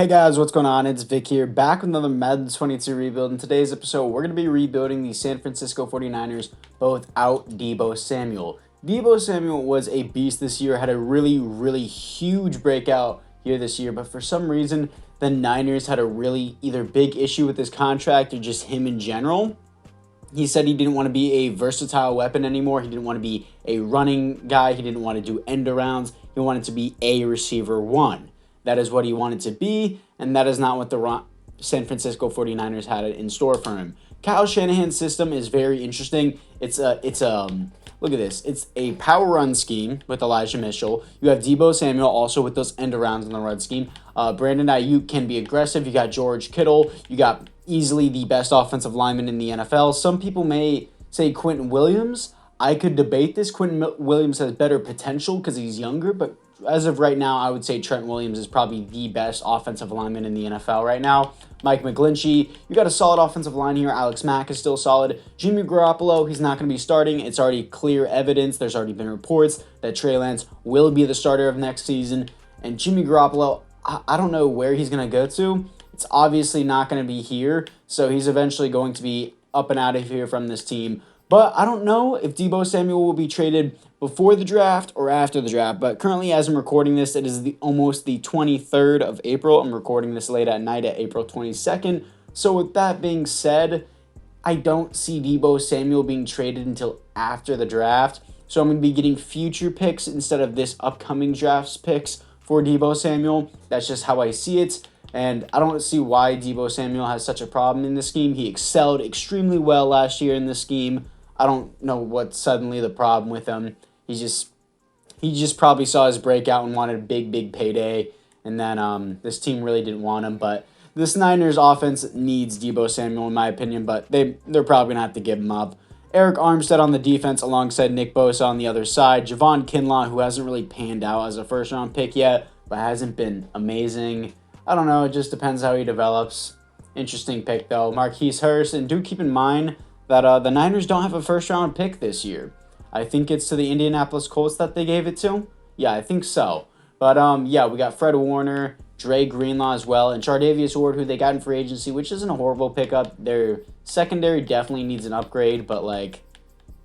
Hey guys, what's going on? It's Vic here, back with another Madden 22 rebuild. In today's episode, we're going to be rebuilding the San Francisco 49ers, both out Deebo Samuel. Deebo Samuel was a beast this year, had a really huge breakout here this year, but for some reason, the Niners had a really either big issue with his contract or just him in general. He said he didn't want to be a versatile weapon anymore. He didn't want to be a running guy. He didn't want to do end arounds. He wanted to be a receiver one. That is what he wanted to be, and that is not what the San Francisco 49ers had in store for him. Kyle Shanahan's system is very interesting. Look at this. It's a power run scheme with Elijah Mitchell. You have Deebo Samuel also with those end arounds in the run scheme. Brandon Ayuk can be aggressive. You got George Kittle. You got easily the best offensive lineman in the NFL. Some people may say Quentin Williams. I could debate this. Quentin Williams has better potential because he's younger, but as of right now, I would say Trent Williams is probably the best offensive lineman in the NFL right now. Mike McGlinchey, you got a solid offensive line here. Alex Mack is still solid. Jimmy Garoppolo, he's not going to be starting. It's already clear evidence. There's already been reports that Trey Lance will be the starter of next season. And Jimmy Garoppolo, I don't know where he's going to go to. It's obviously not going to be here, so he's eventually going to be up and out of here from this team. But I don't know if Deebo Samuel will be traded before the draft or after the draft. But currently, as I'm recording this, it is almost the 23rd of April. I'm recording this late at night at April 22nd. So with that being said, I don't see Deebo Samuel being traded until after the draft. So I'm going to be getting future picks instead of this upcoming draft's picks for Deebo Samuel. That's just how I see it. And I don't see why Deebo Samuel has such a problem in this scheme. He excelled extremely well last year in this scheme. I don't know what's suddenly the problem with him. He just probably saw his breakout and wanted a big payday. And then this team really didn't want him. But this Niners offense needs Deebo Samuel, in my opinion. But they're probably going to have to give him up. Eric Armstead on the defense alongside Nick Bosa on the other side. Javon Kinlaw, who hasn't really panned out as a first-round pick yet, but hasn't been amazing. I don't know. It just depends how he develops. Interesting pick, though. Marquise Hurst. And do keep in mind that the Niners don't have a first-round pick this year. I think it's to the Indianapolis Colts that they gave it to. Yeah, I think so. But, yeah, we got Fred Warner, Dre Greenlaw as well, and Chardavius Ward, who they got in free agency, which isn't a horrible pickup. Their secondary definitely needs an upgrade, but,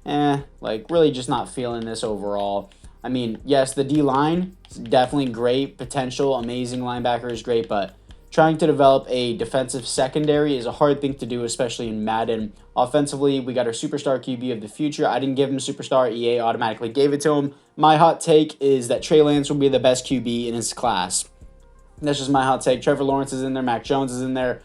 really just not feeling this overall. I mean, yes, the D-line is definitely great. Potential, amazing linebacker is great, but trying to develop a defensive secondary is a hard thing to do, especially in Madden. Offensively, we got our superstar QB of the future. I didn't give him superstar. EA automatically gave it to him. My hot take is that Trey Lance will be the best QB in his class. That's just my hot take. Trevor Lawrence is in there. Mac Jones is in there.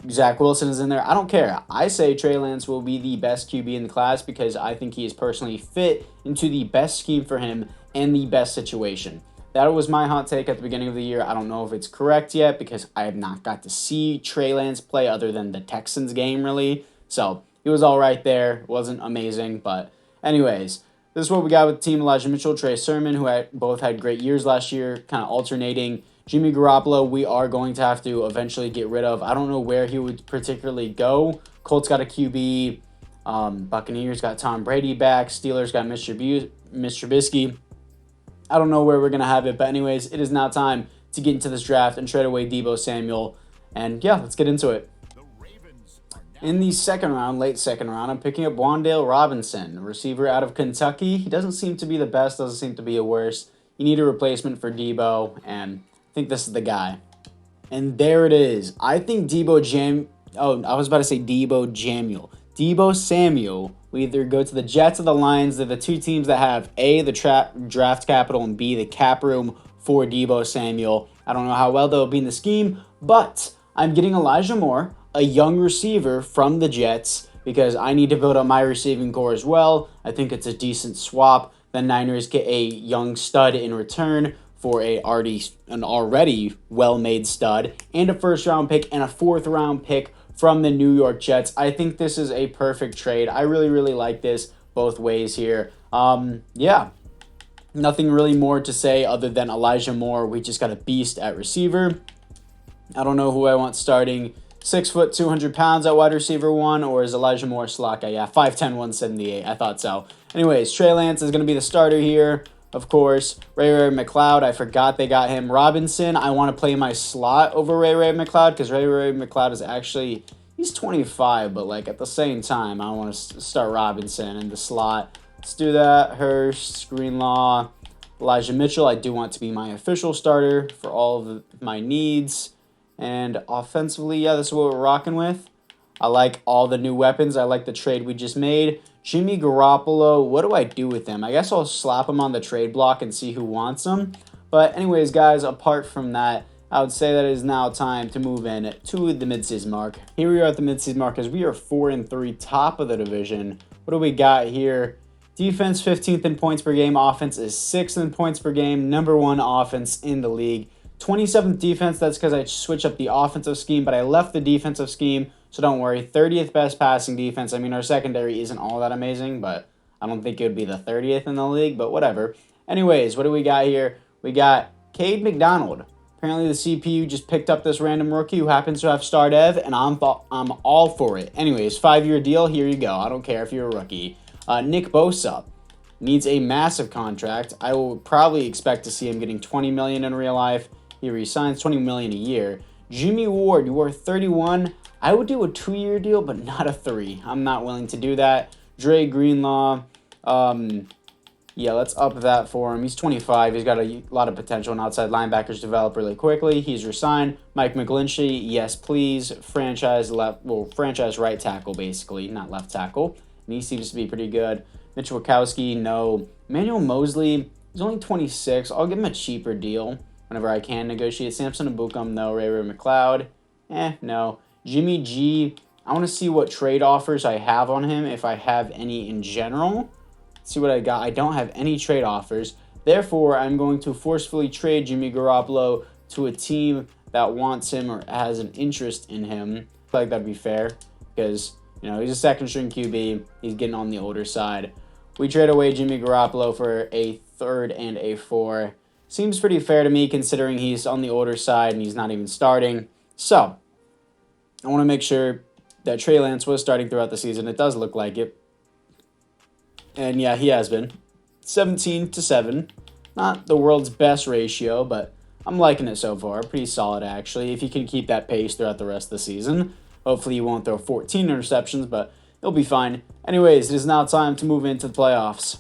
Zach Wilson is in there. I don't care. I say Trey Lance will be the best QB in the class because I think he is personally fit into the best scheme for him and the best situation. That was my hot take at the beginning of the year. I don't know if it's correct yet because I have not got to see Trey Lance play other than the Texans game, really. So he was all right there. It wasn't amazing. But anyways, this is what we got with Team Elijah Mitchell, Trey Sermon, who both had great years last year, kind of alternating. Jimmy Garoppolo, we are going to have to eventually get rid of. I don't know where he would particularly go. Colts got a QB. Buccaneers got Tom Brady back. Steelers got Mr. Trubisky. I don't know where we're going to have it, but anyways, it is now time to get into this draft and trade away Deebo Samuel. And yeah, let's get into it. In the second round, late second round, I'm picking up Wan'Dale Robinson, a receiver out of Kentucky. He doesn't seem to be the best, doesn't seem to be a worst. You need a replacement for Deebo, and I think this is the guy. And there it is. I think Deebo Samuel will either go to the Jets or the Lions. They're the two teams that have A, the draft capital, and B, the cap room for Deebo Samuel. I don't know how well they'll be in the scheme, but I'm getting Elijah Moore, a young receiver from the Jets, because I need to build up my receiving core as well. I think it's a decent swap. The Niners get a young stud in return for an already well-made stud, and a first-round pick and a fourth-round pick from the New York Jets. I think this is a perfect trade. I really like this both ways here. Yeah, nothing really more to say other than Elijah Moore. We just got a beast at receiver. I don't know who I want starting. 6 foot, 200 pounds at wide receiver 1, or is Elijah Moore slot guy? Yeah, 5'10", 178. I thought so. Anyways, Trey Lance is going to be the starter here. of course. Ray McLeod, I forgot they got him. Robinson, I want to play my slot over Ray McLeod because Ray McLeod is actually, he's 25, but like at the same time, I want to start Robinson in the slot. Let's do that. Hurst, Greenlaw, Elijah Mitchell, I do want to be my official starter for all of my needs. And offensively, yeah, this is what we're rocking with. I like all the new weapons. I like the trade we just made. Jimmy Garoppolo, what do I do with him? I guess I'll slap him on the trade block and see who wants him. But anyways, guys, apart from that, I would say that it is now time to move in to the midseason mark. Here we are at the midseason mark as we are 4-3, top of the division. What do we got here? Defense 15th in points per game. Offense is 6th in points per game. Number 1 offense in the league. 27th defense, that's because I switched up the offensive scheme, but I left the defensive scheme, so don't worry. 30th best passing defense. I mean, our secondary isn't all that amazing, but I don't think it would be the 30th in the league, but whatever. Anyways, what do we got here? We got Cade McDonald. Apparently the CPU just picked up this random rookie who happens to have star dev, and I'm all for it. Anyways, 5-year deal, here you go. I don't care if you're a rookie. Nick Bosa needs a massive contract. I will probably expect to see him getting $20 million in real life. He resigns $20 million a year. Jimmy Ward, you are 31. I would do a 2-year deal, but not a 3. I'm not willing to do that. Dre Greenlaw, yeah, let's up that for him. He's 25. He's got a lot of potential, and outside linebackers develop really quickly. He's resigned. Mike McGlinchey, yes, please. Franchise right tackle, basically, not left tackle. And he seems to be pretty good. Mitch Wachowski, no. Emmanuel Mosley, he's only 26. I'll give him a cheaper deal whenever I can negotiate. Samson Ebukam, no. Ray McLeod, no. Jimmy G, I want to see what trade offers I have on him, if I have any in general. Let's see what I got. I don't have any trade offers. Therefore, I'm going to forcefully trade Jimmy Garoppolo to a team that wants him or has an interest in him. I feel like that'd be fair because, you know, he's a second-string QB. He's getting on the older side. We trade away Jimmy Garoppolo for a 3rd and a 4. Seems pretty fair to me considering he's on the older side and he's not even starting. So, I want to make sure that Trey Lance was starting throughout the season. It does look like it. And yeah, he has been. 17-7. Not the world's best ratio, but I'm liking it so far. Pretty solid, actually. If he can keep that pace throughout the rest of the season. Hopefully he won't throw 14 interceptions, but he'll be fine. Anyways, it is now time to move into the playoffs.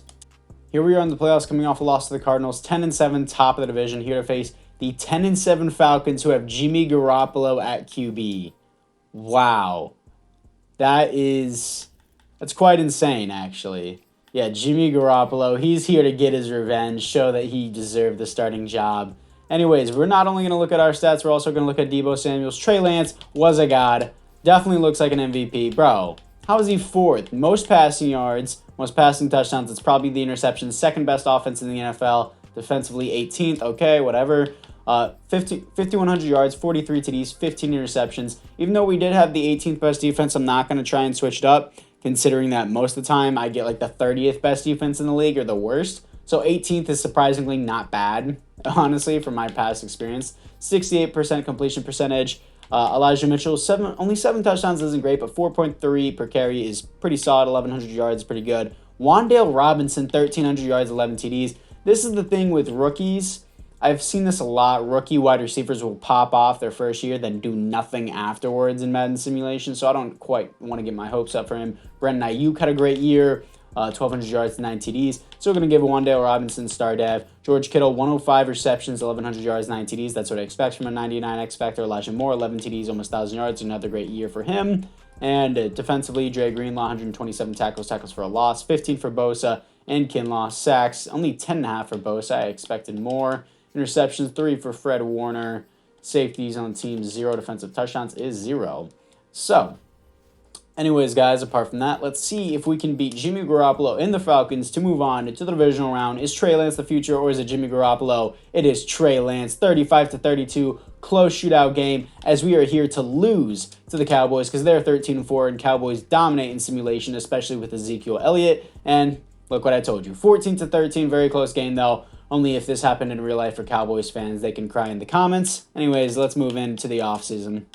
Here we are in the playoffs coming off a loss to the Cardinals. 10-7, top of the division. Here to face the 10-7 Falcons who have Jimmy Garoppolo at QB. Wow. That's quite insane, actually. Yeah, Jimmy Garoppolo, he's here to get his revenge, show that he deserved the starting job. Anyways, we're not only going to look at our stats, we're also going to look at Deebo Samuel's. Trey Lance was a god. Definitely looks like an MVP. Bro, how is he 4th? Most passing yards, most passing touchdowns. It's probably the interceptions. 2nd best offense in the NFL. Defensively, 18th. Okay, whatever. 5,100 yards, 43 TDs, 15 interceptions. Even though we did have the 18th best defense, I'm not going to try and switch it up, considering that most of the time I get like the 30th best defense in the league or the worst. So 18th is surprisingly not bad, honestly, from my past experience. 68% completion percentage. Elijah Mitchell, only 7 touchdowns isn't great, but 4.3 per carry is pretty solid. 1,100 yards is pretty good. Wan'Dale Robinson, 1,300 yards, 11 TDs. This is the thing with rookies. I've seen this a lot. Rookie wide receivers will pop off their first year, then do nothing afterwards in Madden simulation, so I don't quite want to get my hopes up for him. Brandon Ayuk had a great year, 1,200 yards, 9 TDs. Still going to give Wan'Dale Robinson star dev. George Kittle, 105 receptions, 1,100 yards, 9 TDs. That's what I expect from a 99 X Factor. Elijah Moore, 11 TDs, almost 1,000 yards. Another great year for him. And defensively, Dre Greenlaw, 127 tackles for a loss, 15 for Bosa and Kinlaw. Sacks, only 10.5 for Bosa. I expected more. Interceptions, 3 for Fred Warner. Safeties on the team, 0. Defensive touchdowns is 0. So, anyways, guys, apart from that, let's see if we can beat Jimmy Garoppolo in the Falcons to move on to the divisional round. Is Trey Lance the future, or is it Jimmy Garoppolo? It is Trey Lance, 35-32, close shootout game, as we are here to lose to the Cowboys because they're 13-4, and Cowboys dominate in simulation, especially with Ezekiel Elliott. And look what I told you, 14-13, very close game, though. Only if this happened in real life for Cowboys fans, they can cry in the comments. Anyways, let's move into the offseason.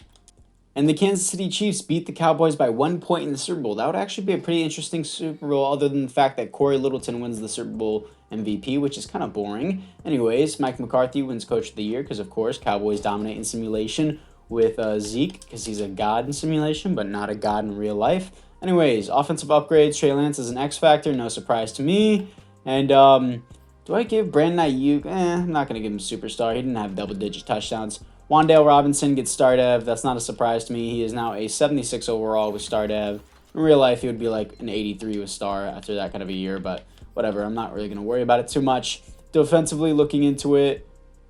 And the Kansas City Chiefs beat the Cowboys by 1 point in the Super Bowl. That would actually be a pretty interesting Super Bowl, other than the fact that Corey Littleton wins the Super Bowl MVP, which is kind of boring. Anyways, Mike McCarthy wins Coach of the Year because, of course, Cowboys dominate in simulation with Zeke because he's a god in simulation, but not a god in real life. Anyways, offensive upgrades. Trey Lance is an X factor, no surprise to me. And do I give Brandon Ayuk? I'm not going to give him superstar. He didn't have double-digit touchdowns. Wan'Dale Robinson gets star dev. That's not a surprise to me. He is now a 76 overall with star dev. In real life, he would be like an 83 with star after that kind of a year, but whatever. I'm not really going to worry about it too much. Defensively, looking into it,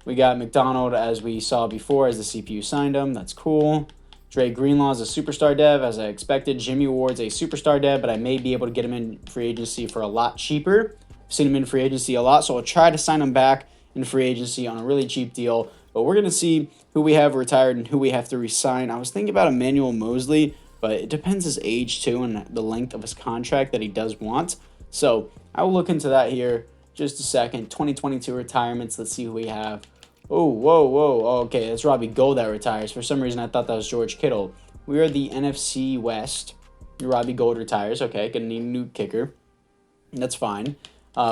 we got McDonald, as we saw before, as the CPU signed him. That's cool. Dre Greenlaw is a superstar dev, as I expected. Jimmy Ward's a superstar dev, but I may be able to get him in free agency for a lot cheaper. I've seen him in free agency a lot, so I'll try to sign him back in free agency on a really cheap deal. But we're going to see who we have retired and who we have to re-sign. I was thinking about Emmanuel Mosley, but it depends his age too and the length of his contract that he does want. So I will look into that here just a second. 2022 retirements. Let's see who we have. Oh, whoa. Oh, okay, that's Robbie Gould that retires. For some reason, I thought that was George Kittle. We are the NFC West. Robbie Gould retires. Okay, gonna need a new kicker. That's fine.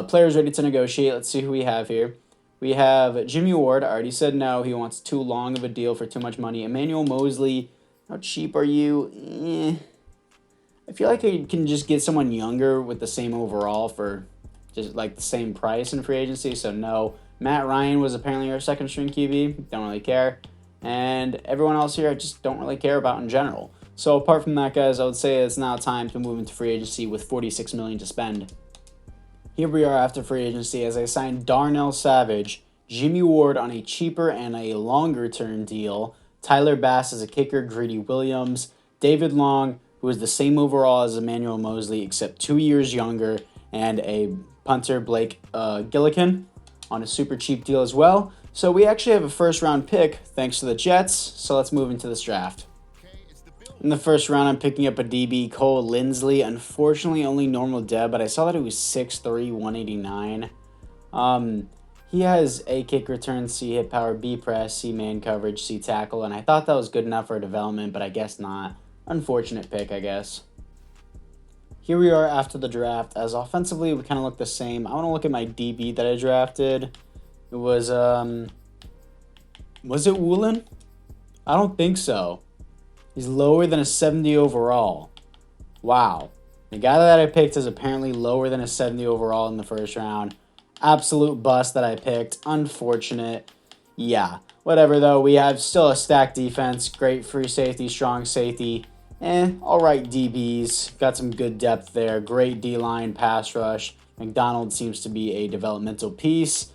Players ready to negotiate. Let's see who we have here. We have Jimmy Ward. I already said no. He wants too long of a deal for too much money. Emmanuel Mosley. How cheap are you? I feel like I can just get someone younger with the same overall for just like the same price in free agency. So no. Matt Ryan was apparently our second string QB. Don't really care. And everyone else here I just don't really care about in general. So apart from that, guys, I would say it's now time to move into free agency with $46 million to spend. Here we are after free agency as I signed Darnell Savage, Jimmy Ward on a cheaper and a longer term deal, Tyler Bass as a kicker, Greedy Williams, David Long, who is the same overall as Emmanuel Mosley except 2 years younger, and a punter, Blake Gillikin, on a super cheap deal as well. So we actually have a first round pick thanks to the Jets, so let's move into this draft. In the first round, I'm picking up a DB, Cole Lindsley. Unfortunately, only normal dev, but I saw that he was 6'3", 189. He has A, kick return, C, hit power, B, press, C, man coverage, C, tackle, and I thought that was good enough for development, but I guess not. Unfortunate pick, I guess. Here we are after the draft. As offensively, we kind of look the same. I want to look at my DB that I drafted. It was it Woolen? I don't think so. He's lower than a 70 overall. Wow. The guy that I picked is apparently lower than a 70 overall in the first round. Absolute bust that I picked. Unfortunate. Yeah. Whatever, though. We have still a stacked defense. Great free safety, strong safety. Alright DBs. Got some good depth there. Great D-line, pass rush. McDonald seems to be a developmental piece.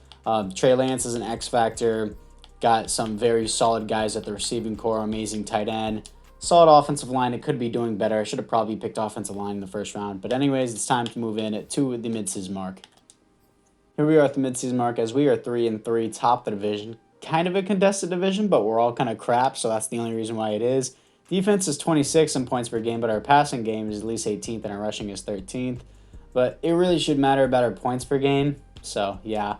Trey Lance is an X factor. Got some very solid guys at the receiving core. Amazing tight end. Solid offensive line. It could be doing better. I should have probably picked offensive line in the first round. But anyways, it's time to move in to the midseason mark. Here we are at the midseason mark as we are 3-3, top the division. Kind of a contested division, but we're all kind of crap, so that's the only reason why it is. Defense is 26 in points per game, but our passing game is at least 18th and our rushing is 13th. But it really should matter about our points per game. So, yeah.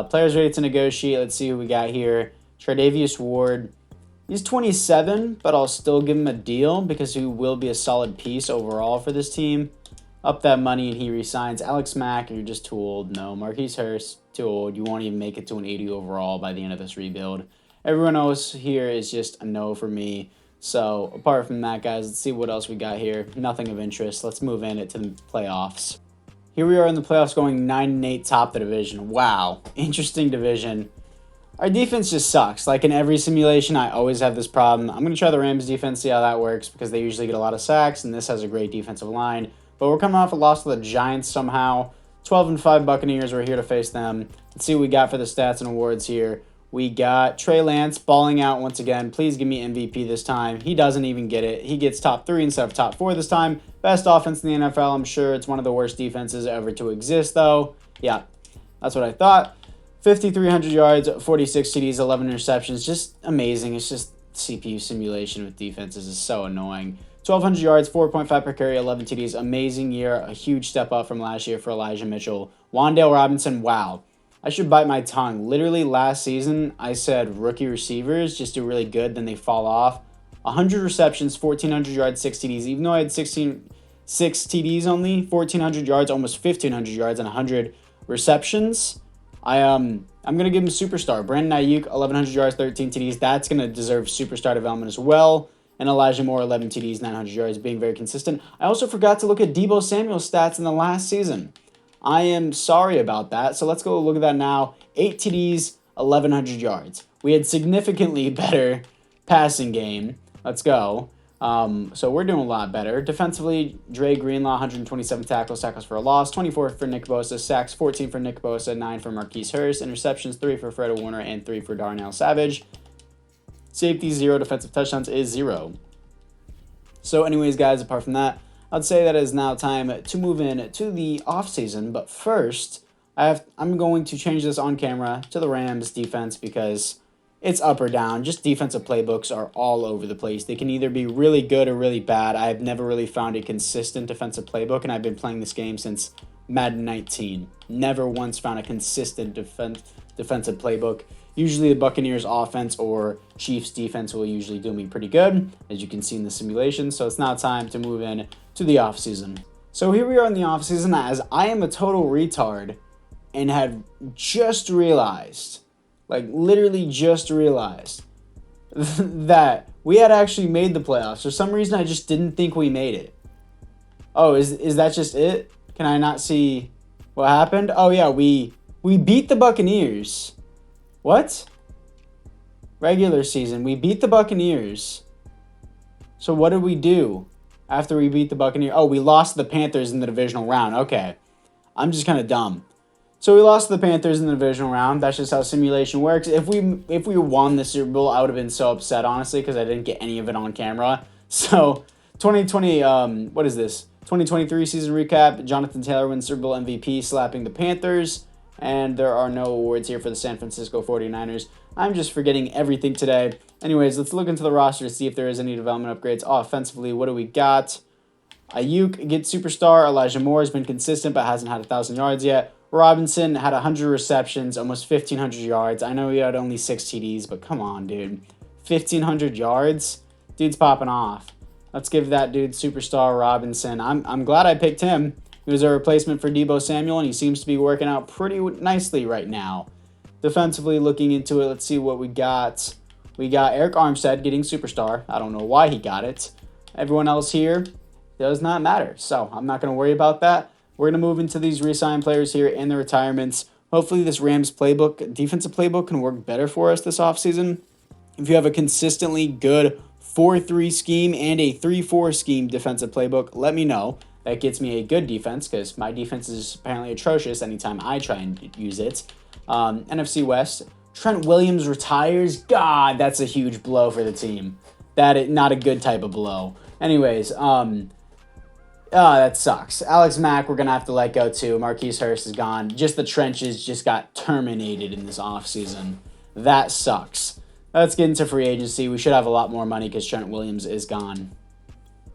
Players ready to negotiate. Let's see who we got here. Tre'Davious Ward. He's 27, but I'll still give him a deal because he will be a solid piece overall for this team. Up that money and he resigns. Alex Mack, you're just too old. No. Marquise Hurst, too old. You won't even make it to an 80 overall by the end of this rebuild. Everyone else here is just a no for me. So, apart from that, guys, let's see what else we got here. Nothing of interest. Let's move into the playoffs. Here we are in the playoffs going 9-8, top the division. Wow. Interesting division. Our defense just sucks. Like in every simulation, I always have this problem. I'm going to try the Rams defense, see how that works, because they usually get a lot of sacks, and this has a great defensive line. But we're coming off a loss to the Giants somehow. 12-5 Buccaneers, we're here to face them. Let's see what we got for the stats and awards here. We got Trey Lance balling out once again. Please give me MVP this time. He doesn't even get it. He gets top 3 instead of top 4 this time. Best offense in the NFL, I'm sure. It's one of the worst defenses ever to exist, though. Yeah, that's what I thought. 5,300 yards, 46 TDs, 11 interceptions. Just amazing. It's just CPU simulation with defenses is so annoying. 1,200 yards, 4.5 per carry, 11 TDs. Amazing year. A huge step up from last year for Elijah Mitchell. Wan'Dale Robinson, wow. I should bite my tongue. Literally last season, I said rookie receivers just do really good, then they fall off. 100 receptions, 1,400 yards, 6 TDs. Even though I had 6 TDs only, 1,400 yards, almost 1,500 yards, and 100 Receptions, I'm gonna give him superstar. Brandon Ayuk, 1,100 yards, 13 TDs. That's gonna deserve superstar development as well. And Elijah Moore, 11 TDs, 900 yards, being very consistent. I also forgot to look at Deebo Samuel's stats in the last season. I am sorry about that. So let's go look at that now. 8 TDs, 1,100 yards. We had significantly better passing game. Let's go. So we're doing a lot better. Defensively, Dre Greenlaw, 127 tackles for a loss, 24 for Nick Bosa, sacks 14 for Nick Bosa, 9 for Marquise Hurst, interceptions 3 for Fred Warner, and 3 for Darnell Savage. Safety 0, defensive touchdowns is 0. So anyways, guys, apart from that, I'd say that it is now time to move in to the offseason. But first, I'm going to change this on camera to the Rams defense because it's up or down. Just defensive playbooks are all over the place. They can either be really good or really bad. I've never really found a consistent defensive playbook, and I've been playing this game since Madden 19. Never once found a consistent defensive playbook. Usually the Buccaneers offense or Chiefs defense will usually do me pretty good, as you can see in the simulation. So it's now time to move in to the offseason. So here we are in the offseason, as I am a total retard and had just realized, like literally just realized, that we had actually made the playoffs. For some reason, I just didn't think we made it. Oh, is that just it? Can I not see what happened? Oh yeah, we beat the Buccaneers. What? Regular season. We beat the Buccaneers. So what did we do after we beat the Buccaneers? Oh, we lost to the Panthers in the divisional round. Okay. I'm just kind of dumb. So we lost to the Panthers in the divisional round. That's just how simulation works. If we won the Super Bowl, I would have been so upset, honestly, because I didn't get any of it on camera. So 2020, what is this? 2023 season recap. Jonathan Taylor wins Super Bowl MVP, slapping the Panthers. And there are no awards here for the San Francisco 49ers. I'm just forgetting everything today. Anyways, let's look into the roster to see if there is any development upgrades. Offensively, what do we got? Ayuk gets superstar. Elijah Moore has been consistent but hasn't had 1,000 yards yet. Robinson had 100 receptions, almost 1,500 yards. I know he had only 6 TDs, but come on, dude. 1,500 yards? Dude's popping off. Let's give that dude superstar Robinson. I'm glad I picked him. He was a replacement for Deebo Samuel, and he seems to be working out pretty nicely right now. Defensively, looking into it, let's see what we got. We got Eric Armstead getting superstar. I don't know why he got it. Everyone else here does not matter, so I'm not going to worry about that. We're going to move into these re-signed players here and the retirements. Hopefully this Rams playbook, defensive playbook, can work better for us this offseason. If you have a consistently good 4-3 scheme and a 3-4 scheme defensive playbook, let me know. That gets me a good defense because my defense is apparently atrocious anytime I try and use it. NFC West, Trent Williams retires. God, that's a huge blow for the team. That is not a good type of blow. Anyways, that sucks. Alex Mack, we're going to have to let go too. Marquise Hurst is gone. Just the trenches just got terminated in this offseason. That sucks. Let's get into free agency. We should have a lot more money because Trent Williams is gone.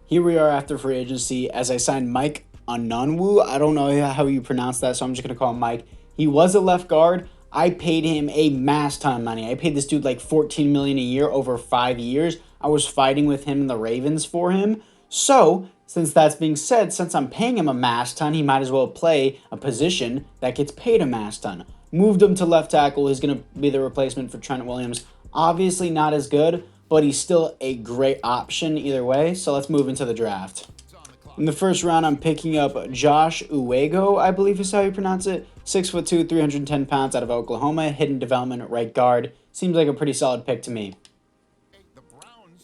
Here we are after free agency as I signed Mike Onwenu. I don't know how you pronounce that, so I'm just going to call him Mike. He was a left guard. I paid him a mass ton of money. I paid this dude like $14 million a year over 5 years. I was fighting with him and the Ravens for him. So, since that's being said, since I'm paying him a mass ton, he might as well play a position that gets paid a mass ton. Moved him to left tackle. He's going to be the replacement for Trent Williams. Obviously not as good, but he's still a great option either way. So let's move into the draft. In the first round, I'm picking up Josh Uwego, I believe is how you pronounce it. 6'2", 310 pounds out of Oklahoma. Hidden development at right guard. Seems like a pretty solid pick to me.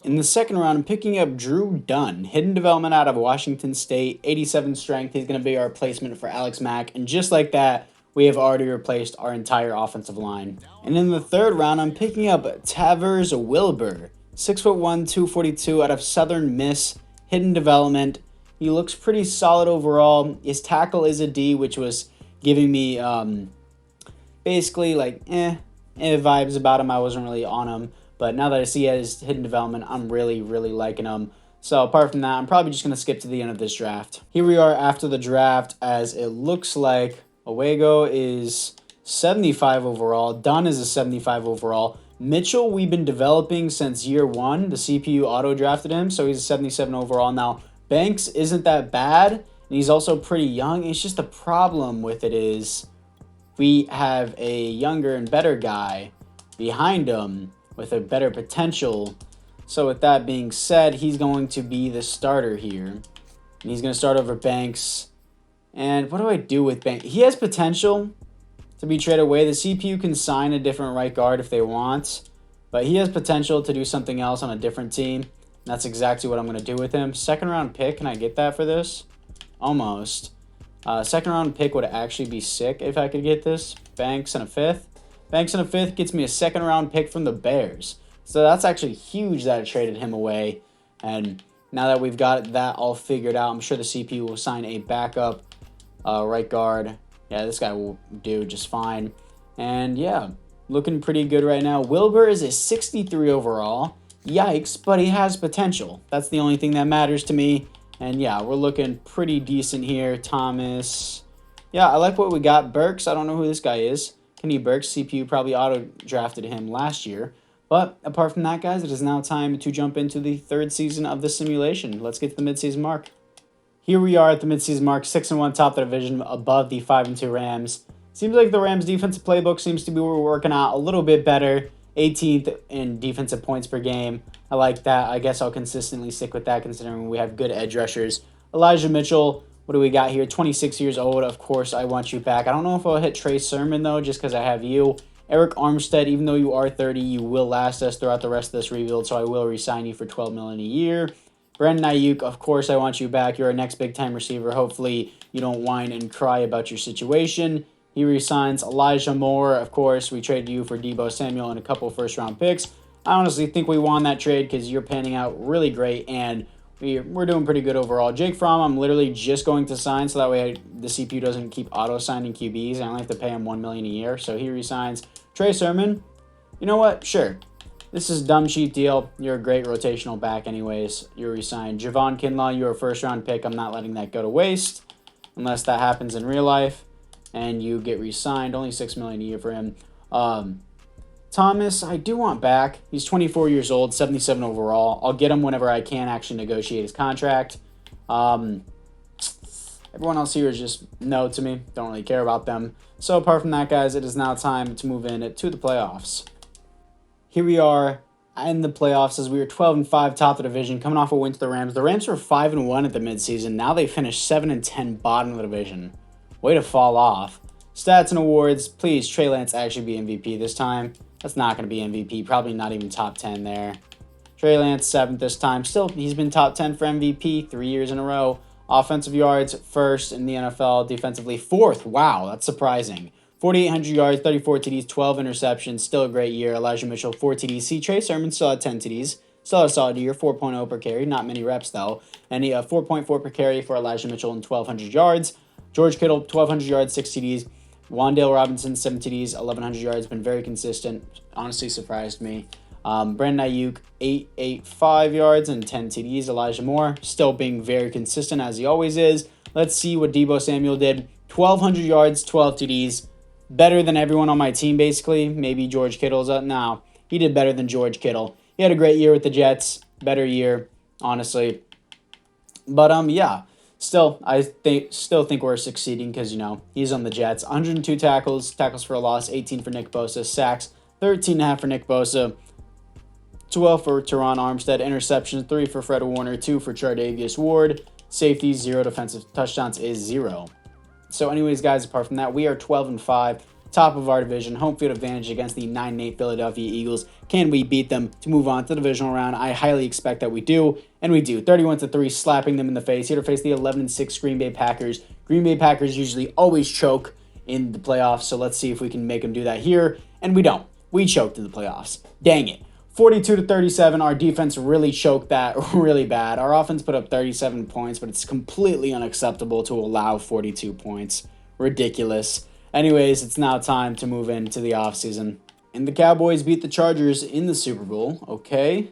In the second round, I'm picking up Drew Dunn. Hidden development out of Washington State. 87 strength. He's going to be our replacement for Alex Mack. And just like that, we have already replaced our entire offensive line. And in the third round, I'm picking up Tavers Wilbur. 6'1", 242 out of Southern Miss. Hidden development. He looks pretty solid overall. His tackle is a D, which was giving me basically like vibes about him. I wasn't really on him. But now that I see his hidden development, I'm really, really liking him. So apart from that, I'm probably just going to skip to the end of this draft. Here we are after the draft, as it looks like Owego is 75 overall. Dunn is a 75 overall. Mitchell, we've been developing since year one. The CPU auto-drafted him, so he's a 77 overall. Now, Banks isn't that bad, and he's also pretty young. It's just the problem with it is we have a younger and better guy behind him with a better potential. So with that being said, he's going to be the starter here. And he's going to start over Banks. And what do I do with Banks? He has potential to be traded away. The CPU can sign a different right guard if they want, but he has potential to do something else on a different team. That's exactly what I'm going to do with him. Second round pick, can I get that for this? Almost. Second round pick would actually be sick if I could get this. Banks and a fifth. Banks and a fifth gets me a second round pick from the Bears. So that's actually huge that I traded him away. And now that we've got that all figured out, I'm sure the CPU will sign a backup right guard. Yeah, this guy will do just fine. And yeah, looking pretty good right now. Wilbur is a 63 overall. Yikes, but he has potential. That's the only thing that matters to me. And yeah, we're looking pretty decent here. Thomas. Yeah, I like what we got. Burks, I don't know who this guy is. Kenny Burks, CPU probably auto-drafted him last year. But apart from that, guys, it is now time to jump into the third season of the simulation. Let's get to the midseason mark. Here we are at the midseason mark, 6-1 top of the division, above the 5-2 Rams. Seems like the Rams' defensive playbook seems to be working out a little bit better. 18th in defensive points per game. I like that. I guess I'll consistently stick with that considering we have good edge rushers. Elijah Mitchell, what do we got here? 26 years old. Of course, I want you back. I don't know if I'll hit Trey Sermon, though, just because I have you. Eric Armstead, even though you are 30, you will last us throughout the rest of this rebuild, so I will re-sign you for $12 million a year. Brandon Ayuk, of course, I want you back. You're our next big-time receiver. Hopefully, you don't whine and cry about your situation. He resigns. Elijah Moore, of course, we traded you for Deebo Samuel and a couple first-round picks. I honestly think we won that trade because you're panning out really great, and we're doing pretty good overall. Jake Fromm, I'm literally just going to sign, so that way the CPU doesn't keep auto-signing QBs. I only have to pay him $1 million a year, so he resigns. Trey Sermon, you know what? Sure. This is a dumb cheap deal. You're a great rotational back anyways. You're re-signed. Javon Kinlaw, you're a first-round pick. I'm not letting that go to waste unless that happens in real life. And you get re-signed. Only $6 million a year for him. Thomas, I do want back. He's 24 years old, 77 overall. I'll get him whenever I can actually negotiate his contract. Everyone else here is just no to me. Don't really care about them. So apart from that, guys, it is now time to move in to the playoffs. Here we are in the playoffs as we were 12-5 top of the division, coming off a win to the Rams. The Rams were 5-1 at the midseason. Now they finished 7-10 bottom of the division. Way to fall off. Stats and awards. Please, Trey Lance actually be MVP this time. That's not going to be MVP. Probably not even top 10 there. Trey Lance, 7th this time. Still, he's been top 10 for MVP 3 years in a row. Offensive yards, 1st in the NFL. Defensively, 4th. Wow, that's surprising. 4,800 yards, 34 TDs, 12 interceptions. Still a great year. Elijah Mitchell, 4 TDs. See, Trey Sermon still had 10 TDs. Still had a solid year, 4.0 per carry. Not many reps, though. And 4.4 per carry for Elijah Mitchell and 1,200 yards. George Kittle, 1,200 yards, 6 TDs. Wan'Dale Robinson, 7 TDs, 1,100 yards. Been very consistent. Honestly surprised me. Brandon Ayuk, 885 yards and 10 TDs. Elijah Moore, still being very consistent as he always is. Let's see what Deebo Samuel did. 1,200 yards, 12 TDs. Better than everyone on my team, basically. Maybe George Kittle's up now. He did better than George Kittle. He had a great year with the Jets. Better year, honestly. But, yeah. Still, I think we're succeeding because, he's on the Jets. 102 tackles for a loss, 18 for Nick Bosa. Sacks, 13.5 for Nick Bosa. 12 for Teron Armstead. Interceptions, 3 for Fred Warner, 2 for Chardavius Ward. Safeties, 0. Defensive touchdowns is 0. So anyways, guys, apart from that, we are 12-5, top of our division, home field advantage against the 9-8 Philadelphia Eagles. Can we beat them to move on to the divisional round? I highly expect that we do, and we do. 31-3, slapping them in the face. Here to face the 11-6 Green Bay Packers. Green Bay Packers usually always choke in the playoffs, so let's see if we can make them do that here. And we don't. We choked in the playoffs. Dang it. 42-37, our defense really choked that really bad. Our offense put up 37 points, but it's completely unacceptable to allow 42 points. Ridiculous. Anyways, it's now time to move into the offseason. And the Cowboys beat the Chargers in the Super Bowl. Okay,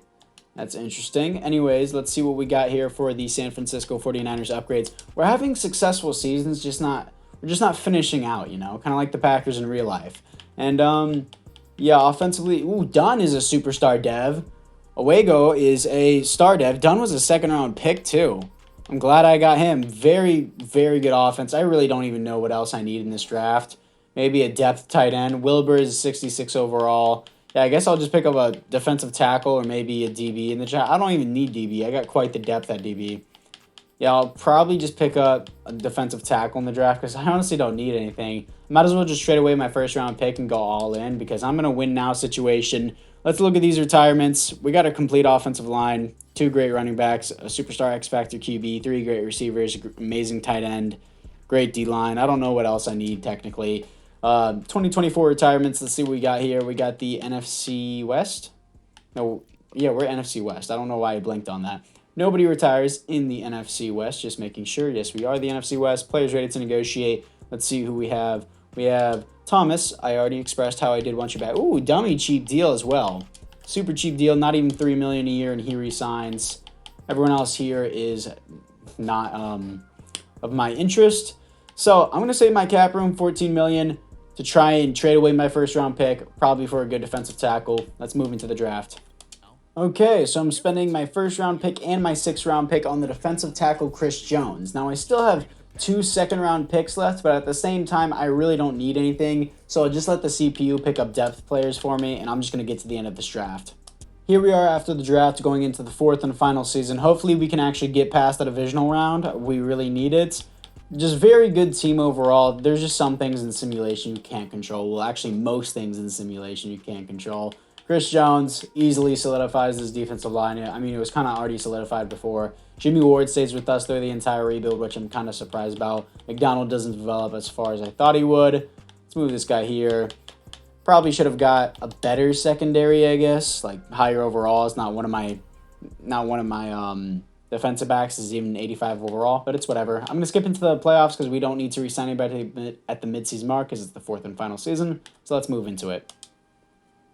that's interesting. Anyways, let's see what we got here for the San Francisco 49ers upgrades. We're having successful seasons, we're just not finishing out, kind of like the Packers in real life. And, yeah, offensively, Dunn is a superstar dev. Owego is a star dev. Dunn was a second-round pick, too. I'm glad I got him. Very, very good offense. I really don't even know what else I need in this draft. maybe a depth tight end. Wilbur is 66 overall. Yeah, I guess I'll just pick up a defensive tackle or maybe a DB in the draft. I don't even need DB. I got quite the depth at DB. Yeah, I'll probably just pick up a defensive tackle in the draft because I honestly don't need anything. Might as well just trade away my first round pick and go all in because I'm in a win now situation. Let's look at these retirements. We got a complete offensive line, 2 great running backs, a superstar X Factor QB, 3 great receivers, amazing tight end, great D line. I don't know what else I need technically. 2024 retirements. Let's see what we got here. We got the NFC West. No, yeah, we're NFC West. I don't know why I blinked on that. Nobody retires in the NFC West. Just making sure. Yes, we are the NFC West. Players ready to negotiate. Let's see who we have. We have Thomas. I already expressed how I did want you back. Ooh, dummy cheap deal as well. Super cheap deal. Not even $3 million a year, and he resigns. Everyone else here is not of my interest. So I'm gonna save my cap room, $14 million, to try and trade away my first round pick, probably for a good defensive tackle. Let's move into the draft. Okay, so I'm spending my first round pick and my 6th round pick on the defensive tackle Chris Jones. Now I still have 2 second-round picks left, but at the same time, I really don't need anything. So I'll just let the CPU pick up depth players for me, and I'm just going to get to the end of this draft. Here we are after the draft, going into the 4th and final season. Hopefully we can actually get past the divisional round. We really need it. Just very good team overall. There's just some things in simulation you can't control. Well, actually, most things in simulation you can't control. Chris Jones easily solidifies his defensive line. I mean, it was kind of already solidified before. Jimmy Ward stays with us through the entire rebuild, which I'm kind of surprised about. McDonald doesn't develop as far as I thought he would. Let's move this guy here. Probably should have got a better secondary, I guess, like higher overall. It's not one of my defensive backs is even 85 overall, but it's whatever. I'm going to skip into the playoffs because we don't need to re-sign anybody at the midseason mark because it's the 4th and final season. So let's move into it.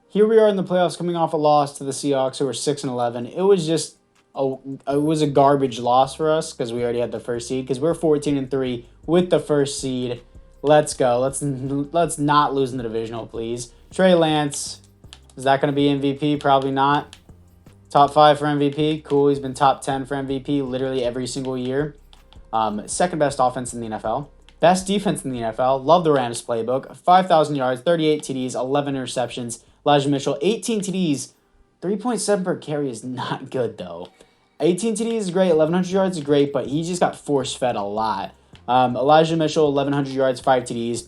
Here we are in the playoffs, coming off a loss to the Seahawks, who were 6-11. It was just a garbage loss for us because we already had the first seed. Because we're 14-3 with the first seed. Let's go. Let's not lose in the divisional, please. Trey Lance, is that going to be MVP? Probably not. Top 5 for MVP. Cool. He's been top 10 for MVP literally every single year. Second best offense in the NFL. Best defense in the NFL. Love the Rams playbook. 5,000 yards, 38 TDs, 11 interceptions. Elijah Mitchell, 18 TDs. 3.7 per carry is not good, though. 18 TDs is great. 1,100 yards is great, but he just got force-fed a lot. Elijah Mitchell, 1,100 yards, 5 TDs.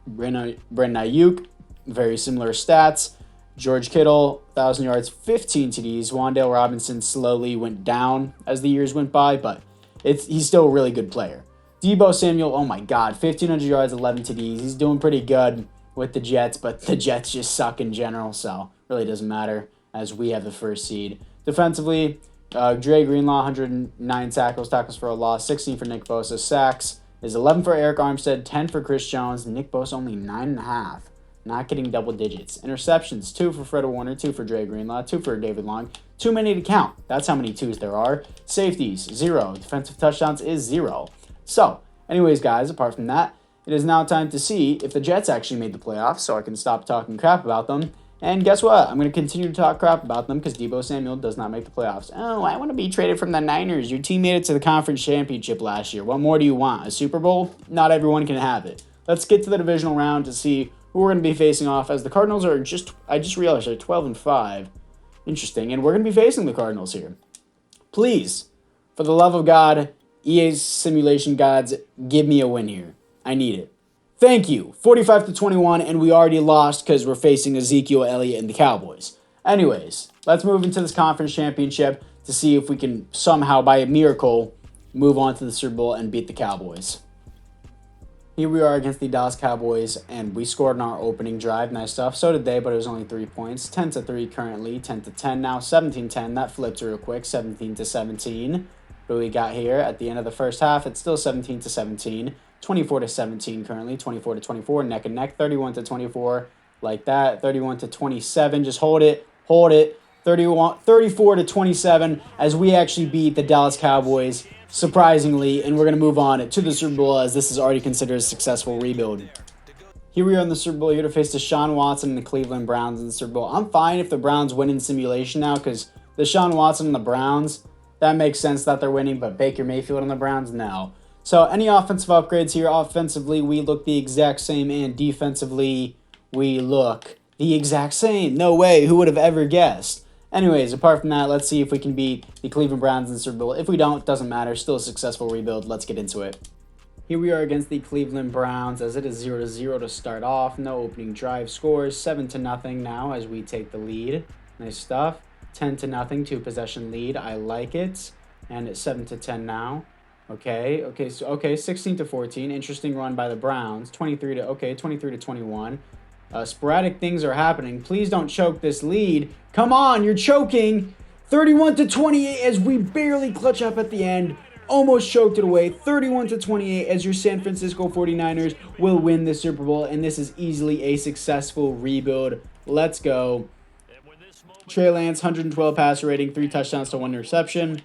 Brandon Ayuk, very similar stats. George Kittle, 1,000 yards, 15 TDs. Wan'Dale Robinson slowly went down as the years went by, but he's still a really good player. Deebo Samuel, oh my God, 1,500 yards, 11 TDs. He's doing pretty good with the Jets, but the Jets just suck in general, so really doesn't matter as we have the first seed. Defensively, Dre Greenlaw, 109 tackles for a loss, 16 for Nick Bosa. Sacks is 11 for Eric Armstead, 10 for Chris Jones. Nick Bosa only 9.5. Not getting double digits. Interceptions, 2 for Fred Warner, 2 for Dre Greenlaw, 2 for David Long. Too many to count. That's how many 2s there are. Safeties, 0. Defensive touchdowns is 0. So, anyways, guys, apart from that, it is now time to see if the Jets actually made the playoffs so I can stop talking crap about them. And guess what? I'm going to continue to talk crap about them because Deebo Samuel does not make the playoffs. Oh, I want to be traded from the Niners. Your team made it to the conference championship last year. What more do you want? A Super Bowl? Not everyone can have it. Let's get to the divisional round to see who we're going to be facing off, as the Cardinals are I just realized they're 12-5. Interesting. And we're going to be facing the Cardinals here. Please, for the love of God, EA simulation gods, give me a win here. I need it. Thank you. 45-21, and we already lost because we're facing Ezekiel Elliott and the Cowboys. Anyways, let's move into this conference championship to see if we can somehow, by a miracle, move on to the Super Bowl and beat the Cowboys. Here we are against the Dallas Cowboys, and we scored in our opening drive. Nice stuff. So did they, but it was only 3 points. 10-3 currently. 10-10 now. 17-10. That flipped real quick. 17-17. What do we got here at the end of the first half? It's still 17-17. 24-17 currently. 24-24. Neck and neck. 31-24. Like that. 31-27. Just hold it. Hold it. 34-27 as we actually beat the Dallas Cowboys, surprisingly, and we're going to move on to the Super Bowl as this is already considered a successful rebuild. Here we are in the Super Bowl, here to face Deshaun Watson and the Cleveland Browns in the Super Bowl. I'm fine if the Browns win in simulation now because Deshaun Watson and the Browns, that makes sense that they're winning, but Baker Mayfield and the Browns, no. So any offensive upgrades here? Offensively, we look the exact same, and defensively, we look the exact same. No way. Who would have ever guessed? Anyways, apart from that, let's see if we can beat the Cleveland Browns in the Super Bowl. If we don't, doesn't matter. Still a successful rebuild. Let's get into it. Here we are against the Cleveland Browns as it is 0-0 to start off. No opening drive scores. 7-0 now as we take the lead. Nice stuff. 10-0, 2-possession lead. I like it. And it's 7-10 now. Okay, 16-14. Interesting run by the Browns. 23-21. Sporadic things are happening. Please don't choke this lead. Come on, you're choking. 31-28 as we barely clutch up at the end. Almost choked it away. 31-28 as your San Francisco 49ers will win the Super Bowl, and this is easily a successful rebuild. Let's go. Trey Lance, 112 passer rating, 3 touchdowns to 1 interception.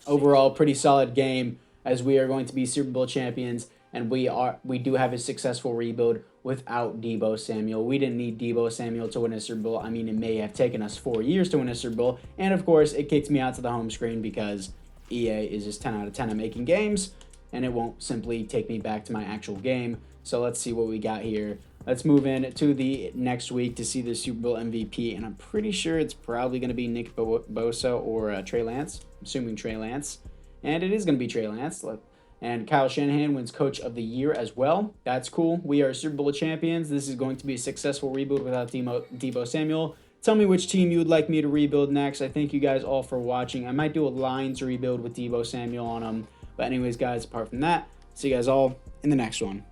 Overall, pretty solid game as we are going to be Super Bowl champions, and we do have a successful rebuild without Deebo Samuel. We didn't need Deebo Samuel to win a Super Bowl. I mean, it may have taken us 4 years to win a Super Bowl, and of course, it kicks me out to the home screen because EA is just 10 out of 10 at making games, and it won't simply take me back to my actual game. So let's see what we got here. Let's move in to the next week to see the Super Bowl MVP, and I'm pretty sure it's probably going to be Nick Bosa or Trey Lance. I'm assuming Trey Lance, and it is going to be Trey Lance. And Kyle Shanahan wins Coach of the Year as well. That's cool. We are Super Bowl champions. This is going to be a successful rebuild without Deebo Samuel. Tell me which team you would like me to rebuild next. I thank you guys all for watching. I might do a Lions rebuild with Deebo Samuel on them. But anyways, guys, apart from that, see you guys all in the next one.